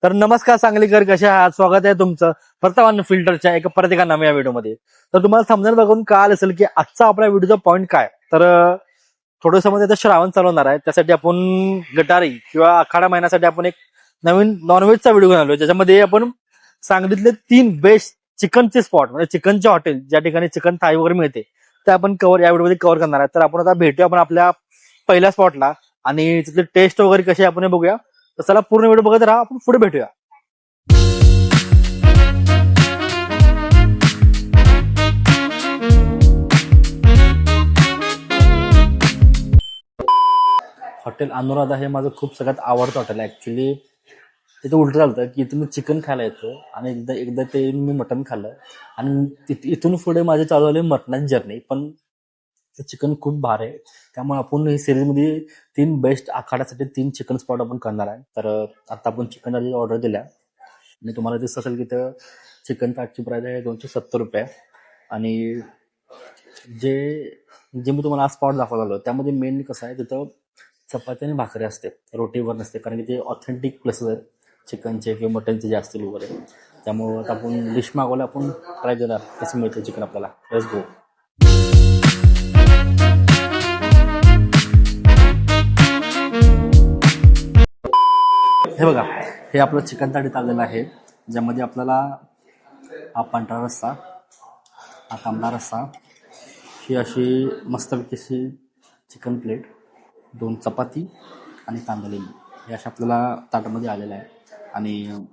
तर नमस्कार सांगलीकर, कशा आहात? स्वागत आहे तुमचं प्रथम फिल्टरच्या परत एका नव्या व्हिडिओमध्ये. तर तुम्हाला थंबनेल बघून कळालं असेल की आजचा आपल्या व्हिडिओचा पॉईंट काय. तर थोडंसं मध्ये आता श्रावण चालू होणार आहे, त्यासाठी आपण गटारी किंवा आखाडा महिन्यासाठी आपण एक नवीन नॉनव्हेजचा व्हिडिओ घेऊन आलो, ज्याच्यामध्ये आपण सांगलीतले 3 बेस्ट चिकनचे स्पॉट म्हणजे चिकनचे हॉटेल ज्या ठिकाणी चिकन थाई वगैरे मिळते ते आपण या व्हिडिओमध्ये कव्हर करणार आहे. तर आपण आता भेटूया आपण आपल्या पहिल्या स्पॉटला आणि तिथली टेस्ट वगैरे कशी आपण हे बघूया. तर चला पूर्ण व्हिडिओ बघत राहा, आपण पुढे भेटूया. हॉटेल अनुराधा हे माझं खूप सगळ्यात आवडतं हॉटेल आहे. ऍक्च्युली तिथे उलट चालतं की तुम्ही चिकन खायला येतो आणि एकदा एकदा ते मी मटन खाल्लं आणि इथून पुढे माझे चालू झाले मटणाची जर्नी. पण चिकन खूप भारी आहे, त्यामुळे आपण ही सिरीजमध्ये 3 बेस्ट आखाड्यासाठी 3 चिकन स्पॉट आपण करणार आहे. तर आता आपण चिकन ऑर्डर दिल्या आणि तुम्हाला दिसत असेल की तर चिकन थाटची प्राइस आहे 270 रुपये. आणि जे जे मी तुम्हाला स्पॉट दाखवत आलो त्यामध्ये मेनली कसं आहे, तिथं चपाती आणि भाकरी असते, रोटीवर नसते, कारण की ते ऑथेंटिक प्लेसेस आहेत चिकनचे किंवा मटनचे जे असतील वगैरे. त्यामुळं आता आपण डिश मागवलं, आपण ट्राय करणार कसं मिळतं चिकन आपल्याला. Let's go. हे बघा, हे आपलं चिकन थाळीत आलेलं आहे, ज्यामध्ये आपल्याला हा पांढरा रस्सा, हा तांबडा रस्सा, ही अशी मस्तपैकी अशी चिकन प्लेट, 2 चपाती आणि कांदा लिंबू हे अशा आपल्याला ताटामध्ये आलेलं आहे. आणि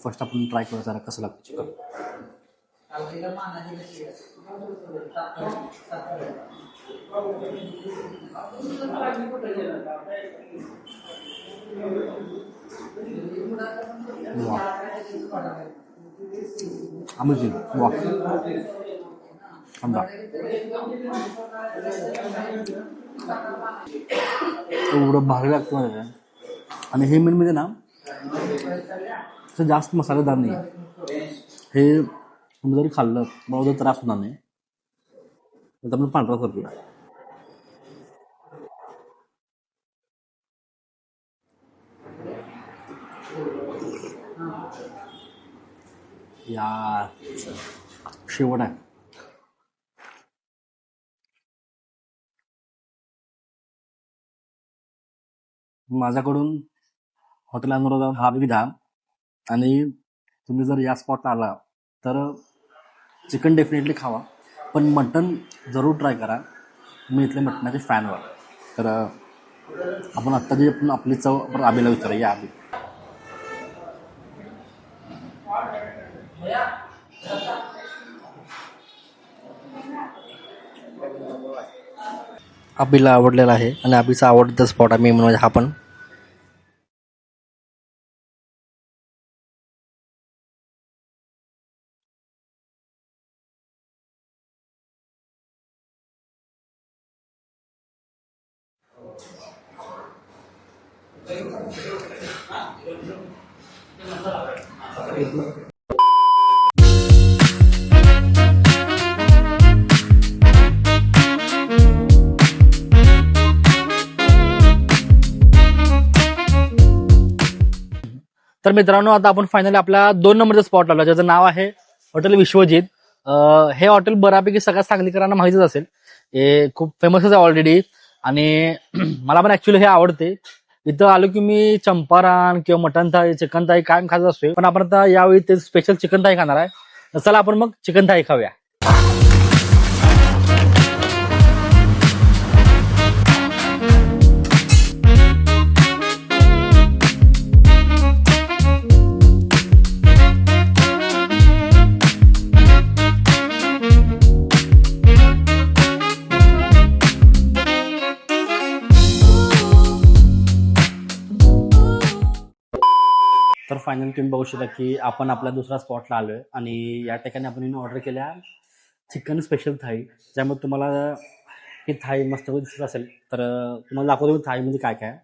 फर्स्ट आपण ट्राय करू जरा कसं लागतं चिकन. अमेझिंग. वा, समजा एवढं भारी लागतं माझ्या. आणि हे मेन म्हणजे ना जास्त मसालेदार नाही, हे तुम्ही जरी खाल्लं मला जर त्रास होणार नाही. तर आपण पांढरा करतो या शेवट आहे. माझ्याकडून हॉटेल अनुराधा हा विधा. आणि तुम्ही जर या स्पॉटला आला तर चिकन डेफिनेटली खावा, पण मटन जरूर ट्राय करा. मी इथले मटणाचे फॅन व्हा. तर आपण आत्ता जे आपण आपली चव आपण आबीला विचारूया. या आबी, आबीला आवडलेला आहे आणि आबीचा आवडता स्पॉट आहे मी म्हणजे हा पण. तर मित्रांनो, आता आपण फायनली आपल्या 2 नंबरचा स्पॉट आलो, ज्याचं नाव आहे हॉटेल विश्वजित. हे हॉटेल बऱ्यापैकी सगळ्या सांगलीकरांना माहितीच असेल, हे खूप फेमसच आहे ऑलरेडी. आणि मला पण ऍक्च्युली हे आवडते. इथं आलो की मी चंपारण किंवा मटन थाळी, चिकन थाळी कायम खात असतोय, पण आपण आता यावेळी ते स्पेशल चिकन थाळी खाणार आहे. तर चला आपण मग चिकन थाळी खाऊया. तर फायनली तुम्ही बघू शकता की आपण आपल्या दुसऱ्या स्पॉटला आलोय आणि या ठिकाणी आपण ऑर्डर केल्या चिकन स्पेशल थाळी, ज्यामध्ये तुम्हाला ही थाळी मस्त दिसत असेल. तर तुम्हाला दाखवतो मी थाळीमध्ये काय काय.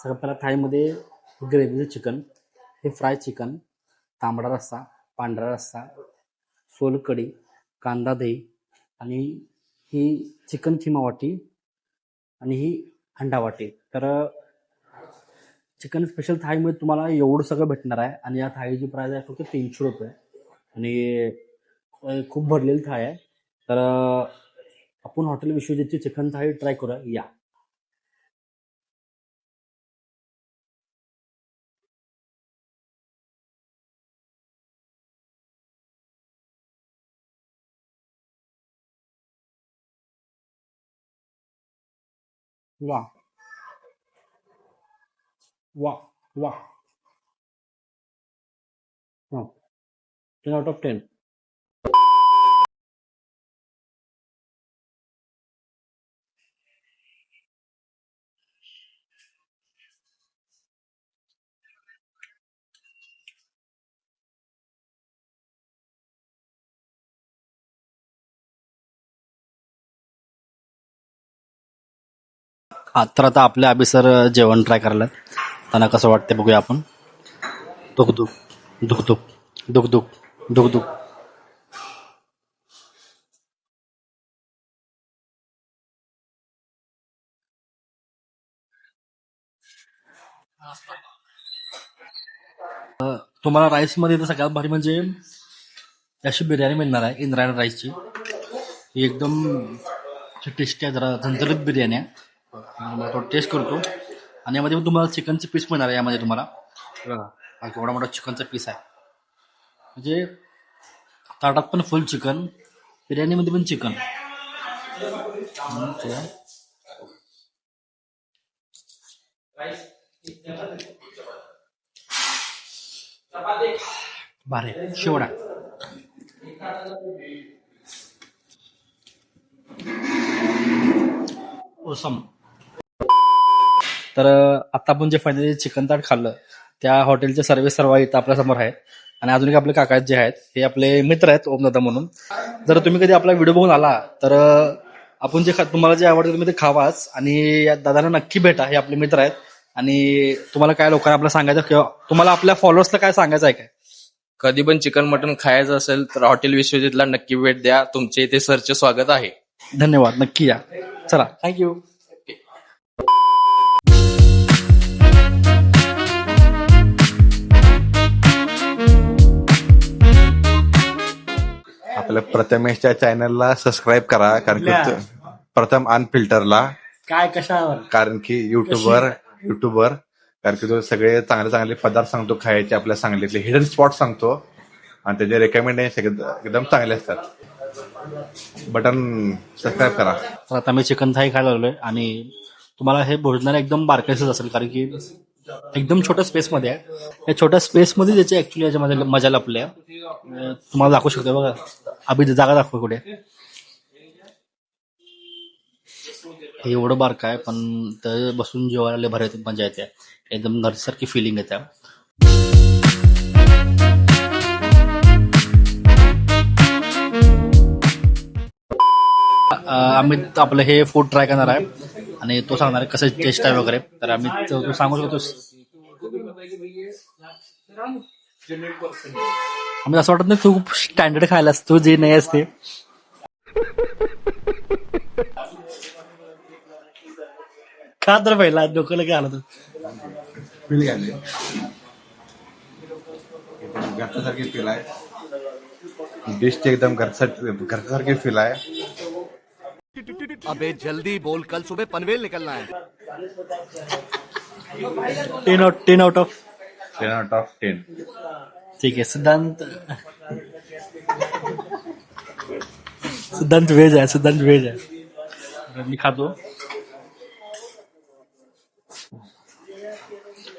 सगळं पहिला थाळीमध्ये ग्रेव्हीचं चिकन, हे फ्राय चिकन, तांबडा रस्सा, पांढरा रस्सा, सोलकढी, कांदा दही आणि ही चिकन खिमा वाटी आणि ही अंडा वाटी. तर चिकन स्पेशल थाळीमध्ये तुम्हाला एवढं सगळं भेटणार आहे आणि या थाळीची प्राइस आहे फक्त 300 रुपये. आणि खूप भरलेली थाळी आहे. तर आपण हॉटेल विश्वजितची चिकन थाळी ट्राय करूया या. वा वा वा. 10 out of 10. हा तर आता आपले अभि सर जेवण ट्राय करायला. त्यांना कसं वाटतं बघूया आपण. दुख दुख दुख दुख दुख दुख दुख दुख. तुम्हाला राईस मध्ये तर सगळ्यात भारी म्हणजे अशी बिर्याणी मिळणार आहे इंद्रायणी राईसची. ही एकदम टेस्टी आहे, जरा झणझणीत बिर्याणी आहे. मला थोडं टेस्ट करतो. आणि यामध्ये पण तुम्हाला चिकनचे पीस मिळणार आहे. यामध्ये तुम्हाला बघा, हा केवढा मोठा चिकनचा पीस आहे. म्हणजे ताटात पण फुल चिकन, बिर्याणीमध्ये पण चिकन. भारी शेवडा. ओसम. तर आता आपण जे फायनली चिकन ताट खाल्लं त्या हॉटेलचे सर्व इथं आपल्या समोर आहेत. आणि अजून एक आपले काका जे आहेत हे आपले मित्र आहेत ओमदादा म्हणून. जर तुम्ही कधी आपला व्हिडिओ बघून आला तर आपण जे तुम्हाला जे आवडतं तुम्ही ते खावाच आणि या दादांना नक्की भेटा. हे आपले मित्र आहेत. आणि तुम्हाला काय लोकांना आपलं सांगायचं किंवा तुम्हाला आपल्या फॉलोअर्सला काय सांगायचं आहे काय? कधी पण चिकन मटन खायचं असेल तर हॉटेल विश्वजितला नक्की भेट द्या. तुमचे इथे सरचे स्वागत आहे. धन्यवाद. नक्की या. चला, थँक्यू. आपल्या प्रथमेशच्या चॅनलला सबस्क्राईब करा, कारण की प्रथम अनफिल्टरला, काय कशावर? कारण की युट्यूबर कारण की तो सगळे चांगले चांगले पदार्थ सांगतो खायचे, आपल्या सांगलीतले हिडन स्पॉट सांगतो आणि त्याचे रेकमेंडेशन एकदम चांगले असतात. बटन सबस्क्राईब करा. तर आता मी चिकन थाई खायला लागलोय आणि तुम्हाला हे भोजनाला एकदम बारकाईच असेल, कारण की एकदम छोट्या स्पेसमध्ये आहे. या छोट्या स्पेसमध्ये त्याची ऍक्च्युली याच्यामध्ये मजा लपली आहे. तुम्हाला दाखवू शकतो बघा. अभि जागा दाखव कुठे. हे एवढं बारक आहे पण तर बसून जेवायला लय भारी मजा येते. एकदम घरसारखी फिलिंग येते. आम्ही आपलं हे फूड ट्राय करणार आहे आणि तो सांगणार आहे कसं टेस्ट आहे वगैरे. तर आम्ही तो सांगू शकतो. आम्ही असं वाटत नाही तू स्टँडर्ड खायला असतो जे नाही असते. खा तर पहिला डोकं लगे आलं तर फील घ्यायला घरच्यासारखी फील आहे. डिश एकदम घरच्यासारखी फील आहे. अबे जल्दी बोल, कल सुबह पनवेल निकलना है. 10 out of 10 out of 10. ठीक आहे. सिद्धांत व्हेज आहे. मी खातो.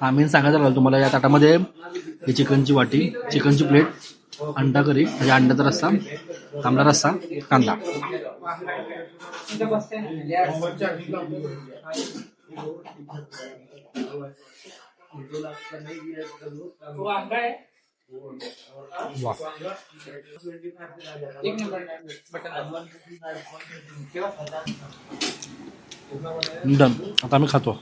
आम्ही सांगायचं लागलो तुम्हाला, या ताटामध्ये ही चिकनची वाटी, चिकनची प्लेट, अंडा करी म्हणजे अंड्याचा रस्सा, तांबडा रस्सा, कांदा. डन. आता आम्ही खातो.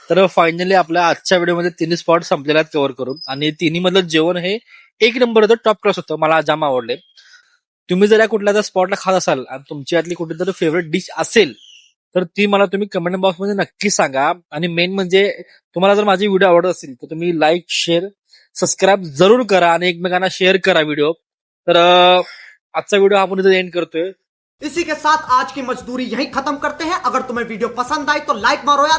तर फायनली आपल्या आजच्या व्हिडिओमध्ये तिन्ही स्पॉट संपलेले आहेत कव्हर करून. आणि तिन्ही मधलं जेवण हे एक नंबर होतं, टॉप क्लास होतं. मला जाम आवडले. तुम्ही जर या कुठल्या स्पॉटला खात असाल आणि तुमची यातली कुठेतरी फेवरेट डिश असेल तर ती मला तुम्ही कमेंट बॉक्समध्ये नक्की सांगा. आणि मेन म्हणजे तुम्हाला जर माझी व्हिडिओ आवडत असेल तर तुम्ही लाईक, शेअर, सबस्क्राईब जरूर करा आणि एकमेकांना शेअर करा व्हिडिओ. तर आजचा व्हिडिओ आपण इथे एंड करतोय. इसी के साथ आज की मजदूरी यहीं खत्म करते हैं। अगर तुम्हें वीडियो पसंद आई तो लाइक मारो यार।